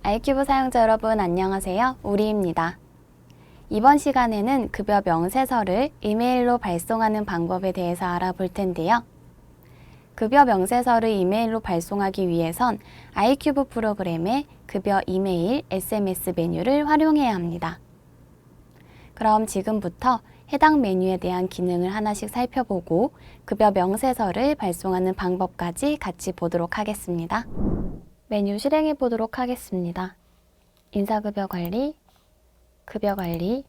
아이큐브 사용자 여러분 안녕하세요. 우리입니다. 이번 시간에는 급여 명세서를 이메일로 발송하는 방법에 대해서 알아볼 텐데요. 급여 명세서를 이메일로 발송하기 위해선 아이큐브 프로그램의 급여 이메일 SMS 메뉴를 활용해야 합니다. 그럼 지금부터 해당 메뉴에 대한 기능을 하나씩 살펴보고 급여 명세서를 발송하는 방법까지 같이 보도록 하겠습니다. 메뉴 실행해 보도록 하겠습니다. 인사급여 관리, 급여 관리,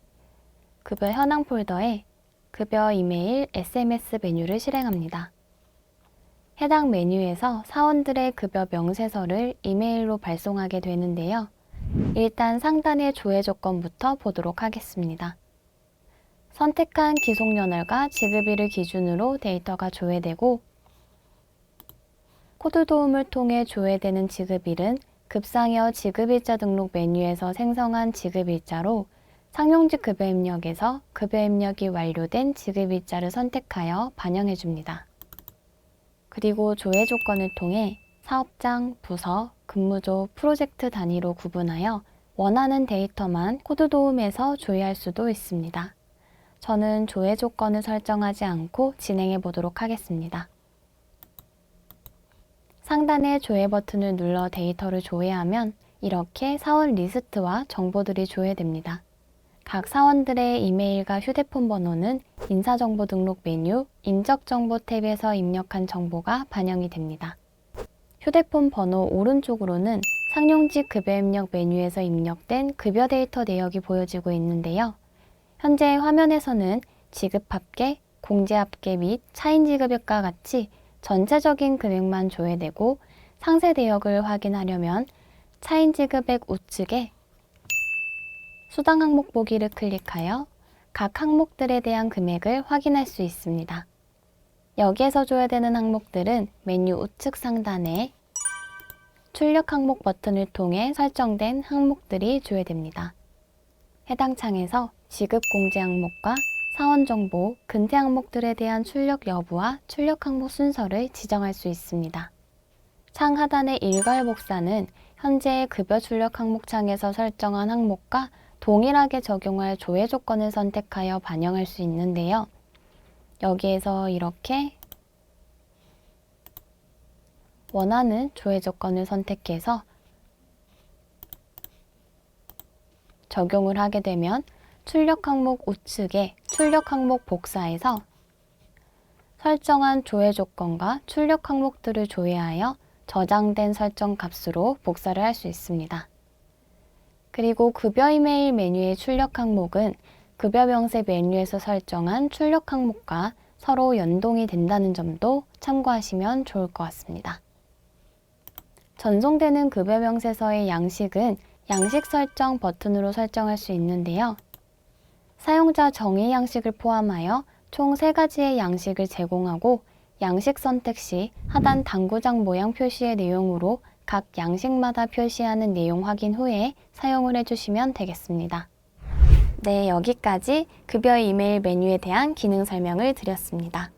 급여 현황 폴더에 급여 이메일 SMS 메뉴를 실행합니다. 해당 메뉴에서 사원들의 급여 명세서를 이메일로 발송하게 되는데요. 일단 상단의 조회 조건부터 보도록 하겠습니다. 선택한 기속연월과 지급일을 기준으로 데이터가 조회되고 코드 도움을 통해 조회되는 지급일은 급상여 지급일자 등록 메뉴에서 생성한 지급일자로 상용직 급여 입력에서 급여 입력이 완료된 지급일자를 선택하여 반영해 줍니다. 그리고 조회 조건을 통해 사업장, 부서, 근무조, 프로젝트 단위로 구분하여 원하는 데이터만 코드 도움에서 조회할 수도 있습니다. 저는 조회 조건을 설정하지 않고 진행해 보도록 하겠습니다. 상단의 조회 버튼을 눌러 데이터를 조회하면 이렇게 사원 리스트와 정보들이 조회됩니다. 각 사원들의 이메일과 휴대폰 번호는 인사정보 등록 메뉴, 인적정보 탭에서 입력한 정보가 반영이 됩니다. 휴대폰 번호 오른쪽으로는 상용직 급여 입력 메뉴에서 입력된 급여 데이터 내역이 보여지고 있는데요. 현재 화면에서는 지급 합계, 공제 합계 및 차인 지급액과 같이 전체적인 금액만 조회되고 상세 내역을 확인하려면 차인 지급액 우측에 수당 항목 보기를 클릭하여 각 항목들에 대한 금액을 확인할 수 있습니다. 여기에서 조회되는 항목들은 메뉴 우측 상단에 출력 항목 버튼을 통해 설정된 항목들이 조회됩니다. 해당 창에서 지급 공제 항목과 사원 정보, 근태 항목들에 대한 출력 여부와 출력 항목 순서를 지정할 수 있습니다. 창 하단의 일괄 복사는 현재의 급여 출력 항목 창에서 설정한 항목과 동일하게 적용할 조회 조건을 선택하여 반영할 수 있는데요. 여기에서 이렇게 원하는 조회 조건을 선택해서 적용을 하게 되면 출력 항목 우측에 출력 항목 복사에서 설정한 조회 조건과 출력 항목들을 조회하여 저장된 설정 값으로 복사를 할 수 있습니다. 그리고 급여 이메일 메뉴의 출력 항목은 급여 명세 메뉴에서 설정한 출력 항목과 서로 연동이 된다는 점도 참고하시면 좋을 것 같습니다. 전송되는 급여 명세서의 양식은 양식 설정 버튼으로 설정할 수 있는데요. 사용자 정의 양식을 포함하여 총 3가지의 양식을 제공하고 양식 선택 시 하단 당구장 모양 표시의 내용으로 각 양식마다 표시하는 내용 확인 후에 사용을 해주시면 되겠습니다. 네, 여기까지 급여 이메일 메뉴에 대한 기능 설명을 드렸습니다.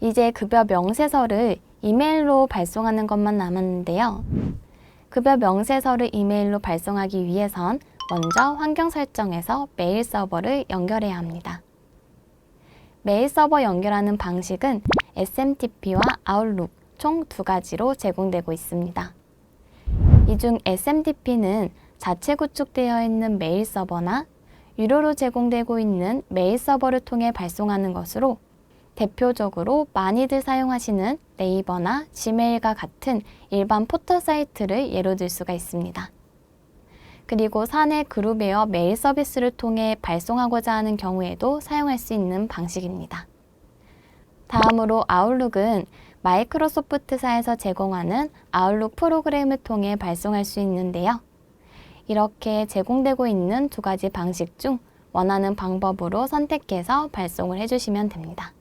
이제 급여 명세서를 이메일로 발송하는 것만 남았는데요. 급여 명세서를 이메일로 발송하기 위해선 먼저 환경 설정에서 메일 서버를 연결해야 합니다. 메일 서버 연결하는 방식은 SMTP와 아웃룩 총 2가지로 제공되고 있습니다. 이 중 SMTP는 자체 구축되어 있는 메일 서버나 유료로 제공되고 있는 메일 서버를 통해 발송하는 것으로 대표적으로 많이들 사용하시는 네이버나 지메일과 같은 일반 포털 사이트를 예로 들 수가 있습니다. 그리고 사내 그룹웨어 메일 서비스를 통해 발송하고자 하는 경우에도 사용할 수 있는 방식입니다. 다음으로 아웃룩은 마이크로소프트사에서 제공하는 아웃룩 프로그램을 통해 발송할 수 있는데요. 이렇게 제공되고 있는 2가지 방식 중 원하는 방법으로 선택해서 발송을 해주시면 됩니다.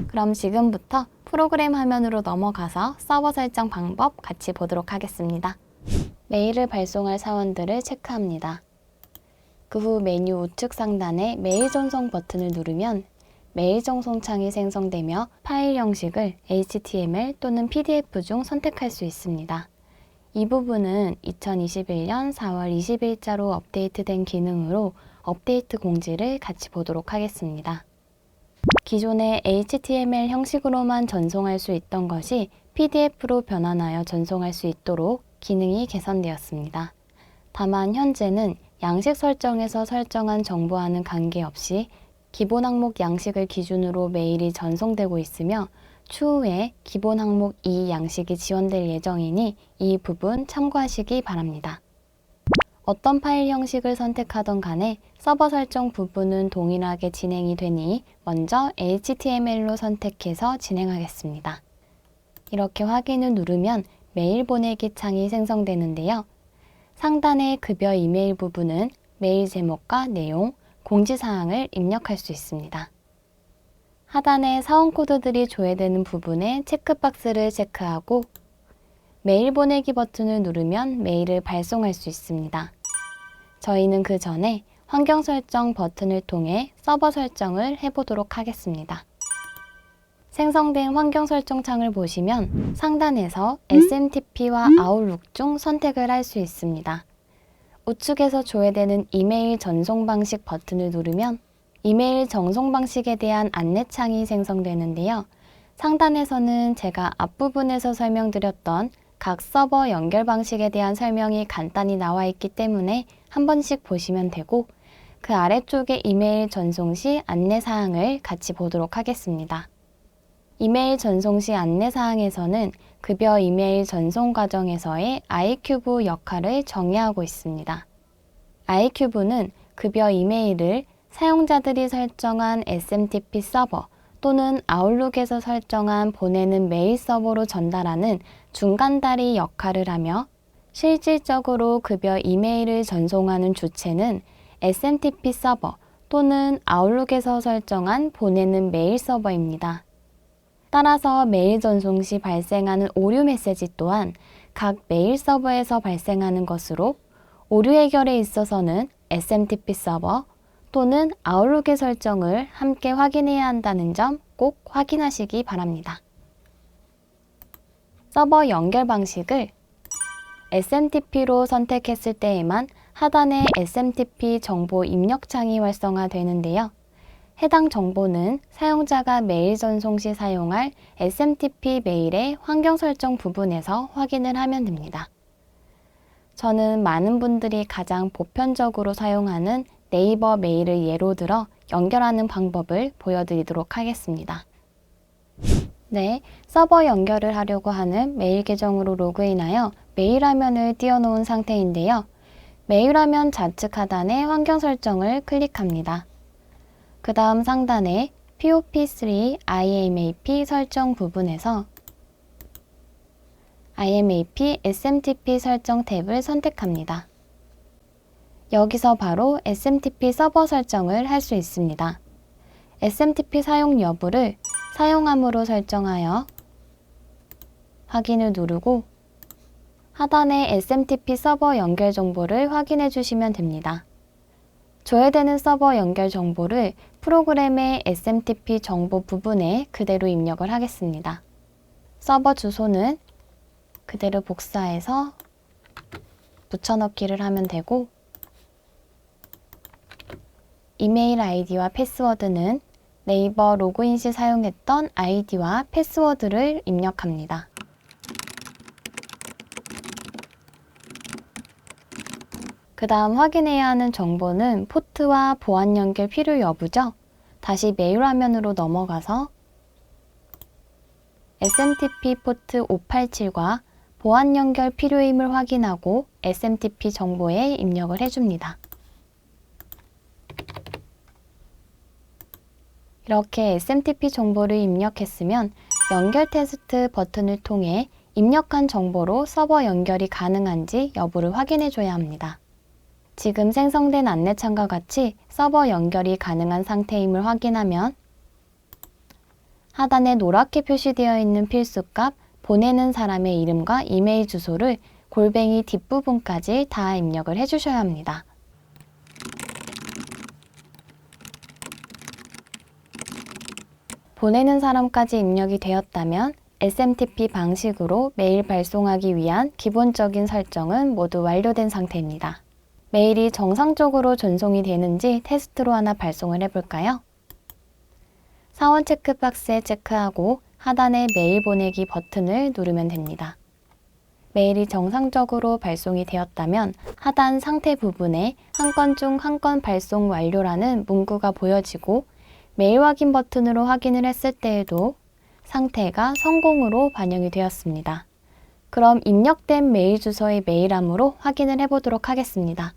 그럼 지금부터 프로그램 화면으로 넘어가서 서버 설정 방법 같이 보도록 하겠습니다. 메일을 발송할 사원들을 체크합니다. 그 후 메뉴 우측 상단에 메일 전송 버튼을 누르면 메일 전송 창이 생성되며 파일 형식을 HTML 또는 PDF 중 선택할 수 있습니다. 이 부분은 2021년 4월 20일자로 업데이트된 기능으로 업데이트 공지를 같이 보도록 하겠습니다. 기존에 HTML 형식으로만 전송할 수 있던 것이 PDF로 변환하여 전송할 수 있도록 기능이 개선되었습니다. 다만 현재는 양식 설정에서 설정한 정보와는 관계없이 기본 항목 양식을 기준으로 메일이 전송되고 있으며 추후에 기본 항목 2 양식이 지원될 예정이니 이 부분 참고하시기 바랍니다. 어떤 파일 형식을 선택하던 간에 서버 설정 부분은 동일하게 진행이 되니 먼저 HTML로 선택해서 진행하겠습니다. 이렇게 확인을 누르면 메일 보내기 창이 생성되는데요. 상단의 급여 이메일 부분은 메일 제목과 내용, 공지사항을 입력할 수 있습니다. 하단에 사원 코드들이 조회되는 부분에 체크박스를 체크하고 메일 보내기 버튼을 누르면 메일을 발송할 수 있습니다. 저희는 그 전에 환경 설정 버튼을 통해 서버 설정을 해보도록 하겠습니다. 생성된 환경 설정 창을 보시면 상단에서 SMTP와 아웃룩 중 선택을 할 수 있습니다. 우측에서 조회되는 이메일 전송 방식 버튼을 누르면 이메일 전송 방식에 대한 안내창이 생성되는데요. 상단에서는 제가 앞부분에서 설명드렸던 각 서버 연결 방식에 대한 설명이 간단히 나와 있기 때문에 한 번씩 보시면 되고 그 아래쪽에 이메일 전송 시 안내사항을 같이 보도록 하겠습니다. 이메일 전송 시 안내사항에서는 급여 이메일 전송 과정에서의 iCube 역할을 정의하고 있습니다. iCube는 급여 이메일을 사용자들이 설정한 SMTP 서버 또는 아웃룩에서 설정한 보내는 메일 서버로 전달하는 중간다리 역할을 하며 실질적으로 급여 이메일을 전송하는 주체는 SMTP 서버 또는 아웃룩에서 설정한 보내는 메일 서버입니다. 따라서 메일 전송 시 발생하는 오류 메시지 또한 각 메일 서버에서 발생하는 것으로 오류 해결에 있어서는 SMTP 서버 또는 아웃룩의 설정을 함께 확인해야 한다는 점 꼭 확인하시기 바랍니다. 서버 연결 방식을 SMTP로 선택했을 때에만 하단에 SMTP 정보 입력창이 활성화되는데요. 해당 정보는 사용자가 메일 전송 시 사용할 SMTP 메일의 환경 설정 부분에서 확인을 하면 됩니다. 저는 많은 분들이 가장 보편적으로 사용하는 네이버 메일을 예로 들어 연결하는 방법을 보여드리도록 하겠습니다. 네, 서버 연결을 하려고 하는 메일 계정으로 로그인하여 메일 화면을 띄워놓은 상태인데요. 메일 화면 좌측 하단의 환경 설정을 클릭합니다. 그 다음 상단에 POP3 IMAP 설정 부분에서 IMAP SMTP 설정 탭을 선택합니다. 여기서 바로 SMTP 서버 설정을 할 수 있습니다. SMTP 사용 여부를 사용함으로 설정하여 확인을 누르고 하단의 SMTP 서버 연결 정보를 확인해 주시면 됩니다. 조회되는 서버 연결 정보를 프로그램의 SMTP 정보 부분에 그대로 입력을 하겠습니다. 서버 주소는 그대로 복사해서 붙여넣기를 하면 되고 이메일 아이디와 패스워드는 네이버 로그인 시 사용했던 아이디와 패스워드를 입력합니다. 그 다음 확인해야 하는 정보는 포트와 보안 연결 필요 여부죠. 다시 메일 화면으로 넘어가서 SMTP 포트 587과 보안 연결 필요임을 확인하고 SMTP 정보에 입력을 해줍니다. 이렇게 SMTP 정보를 입력했으면 연결 테스트 버튼을 통해 입력한 정보로 서버 연결이 가능한지 여부를 확인해 줘야 합니다. 지금 생성된 안내창과 같이 서버 연결이 가능한 상태임을 확인하면 하단에 노랗게 표시되어 있는 필수값 보내는 사람의 이름과 이메일 주소를 골뱅이 뒷부분까지 다 입력을 해주셔야 합니다. 보내는 사람까지 입력이 되었다면 SMTP 방식으로 메일 발송하기 위한 기본적인 설정은 모두 완료된 상태입니다. 메일이 정상적으로 전송이 되는지 테스트로 하나 발송을 해볼까요? 사원 체크박스에 체크하고 하단의 메일 보내기 버튼을 누르면 됩니다. 메일이 정상적으로 발송이 되었다면 하단 상태 부분에 한 건 중 한 건 발송 완료라는 문구가 보여지고 메일 확인 버튼으로 확인을 했을 때에도 상태가 성공으로 반영이 되었습니다. 그럼 입력된 메일 주소의 메일함으로 확인을 해보도록 하겠습니다.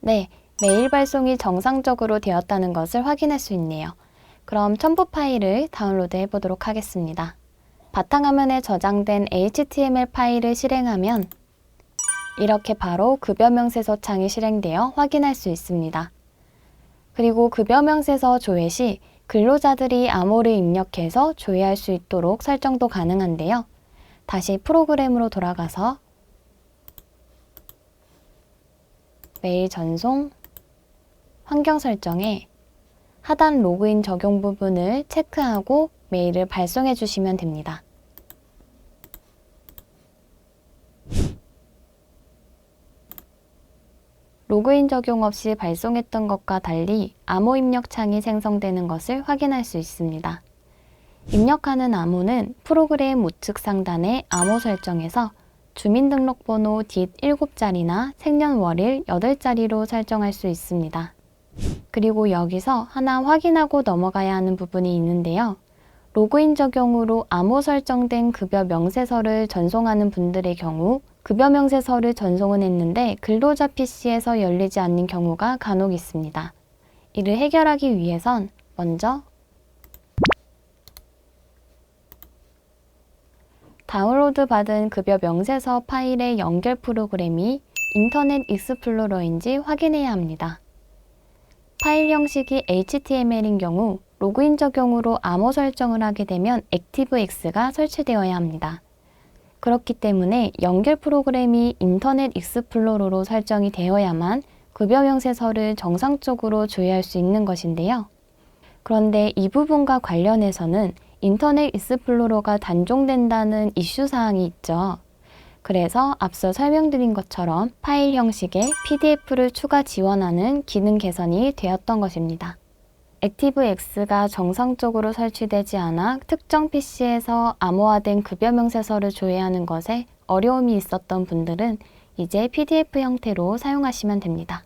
네, 메일 발송이 정상적으로 되었다는 것을 확인할 수 있네요. 그럼 첨부 파일을 다운로드 해보도록 하겠습니다. 바탕화면에 저장된 HTML 파일을 실행하면 이렇게 바로 급여 명세서 창이 실행되어 확인할 수 있습니다. 그리고 급여 명세서 조회 시 근로자들이 암호를 입력해서 조회할 수 있도록 설정도 가능한데요. 다시 프로그램으로 돌아가서 메일 전송, 환경 설정에 하단 로그인 적용 부분을 체크하고 메일을 발송해 주시면 됩니다. 로그인 적용 없이 발송했던 것과 달리 암호 입력 창이 생성되는 것을 확인할 수 있습니다. 입력하는 암호는 프로그램 우측 상단의 암호 설정에서 주민등록번호 뒷 7자리나 생년월일 8자리로 설정할 수 있습니다. 그리고 여기서 하나 확인하고 넘어가야 하는 부분이 있는데요. 로그인 적용으로 암호 설정된 급여 명세서를 전송하는 분들의 경우 급여 명세서를 전송은 했는데 근로자 PC에서 열리지 않는 경우가 간혹 있습니다. 이를 해결하기 위해선 먼저 다운로드 받은 급여 명세서 파일의 연결 프로그램이 인터넷 익스플로러인지 확인해야 합니다. 파일 형식이 HTML인 경우 로그인 적용으로 암호 설정을 하게 되면 ActiveX가 설치되어야 합니다. 그렇기 때문에 연결 프로그램이 인터넷 익스플로러로 설정이 되어야만 급여 명세서를 정상적으로 조회할 수 있는 것인데요. 그런데 이 부분과 관련해서는 인터넷 익스플로러가 단종된다는 이슈 사항이 있죠. 그래서 앞서 설명드린 것처럼 파일 형식의 PDF를 추가 지원하는 기능 개선이 되었던 것입니다. ActiveX가 정상적으로 설치되지 않아 특정 PC에서 암호화된 급여 명세서를 조회하는 것에 어려움이 있었던 분들은 이제 PDF 형태로 사용하시면 됩니다.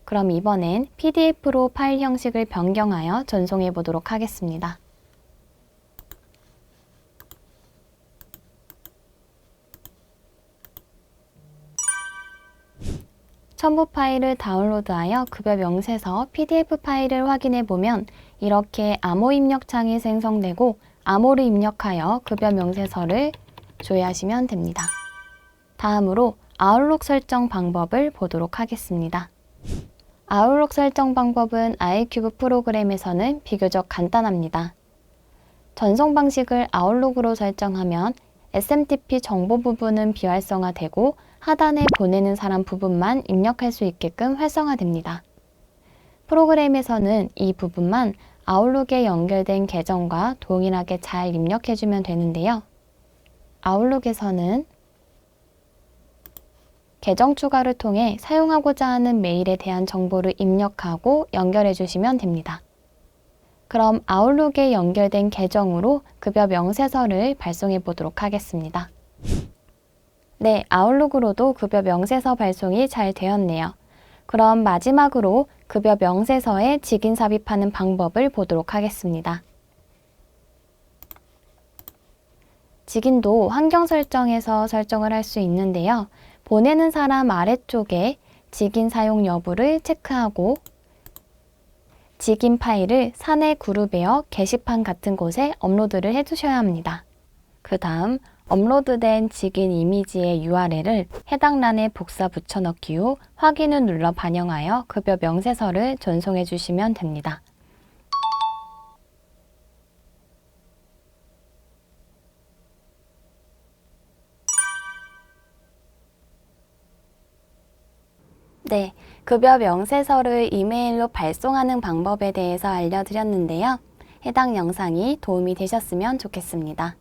그럼 이번엔 PDF로 파일 형식을 변경하여 전송해 보도록 하겠습니다. 첨부 파일을 다운로드하여 급여 명세서 PDF 파일을 확인해 보면 이렇게 암호 입력 창이 생성되고 암호를 입력하여 급여 명세서를 조회하시면 됩니다. 다음으로 아웃룩 설정 방법을 보도록 하겠습니다. 아웃룩 설정 방법은 아이큐브 프로그램에서는 비교적 간단합니다. 전송 방식을 아웃룩으로 설정하면 SMTP 정보 부분은 비활성화되고 하단에 보내는 사람 부분만 입력할 수 있게끔 활성화됩니다. 프로그램에서는 이 부분만 아웃룩에 연결된 계정과 동일하게 잘 입력해주면 되는데요. 아웃룩에서는 계정 추가를 통해 사용하고자 하는 메일에 대한 정보를 입력하고 연결해 주시면 됩니다. 그럼 아웃룩에 연결된 계정으로 급여 명세서를 발송해 보도록 하겠습니다. 네, 아웃룩으로도 급여 명세서 발송이 잘 되었네요. 그럼 마지막으로 급여 명세서에 직인 삽입하는 방법을 보도록 하겠습니다. 직인도 환경 설정에서 설정을 할 수 있는데요. 보내는 사람 아래쪽에 직인 사용 여부를 체크하고 직인 파일을 사내 그룹에어 게시판 같은 곳에 업로드를 해두셔야 합니다. 그 다음 업로드된 직인 이미지의 URL을 해당 란에 복사 붙여넣기 후 확인을 눌러 반영하여 급여 명세서를 전송해 주시면 됩니다. 네, 급여 명세서를 이메일로 발송하는 방법에 대해서 알려드렸는데요. 해당 영상이 도움이 되셨으면 좋겠습니다.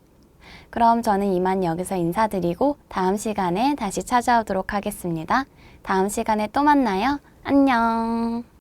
그럼 저는 이만 여기서 인사드리고 다음 시간에 다시 찾아오도록 하겠습니다. 다음 시간에 또 만나요. 안녕.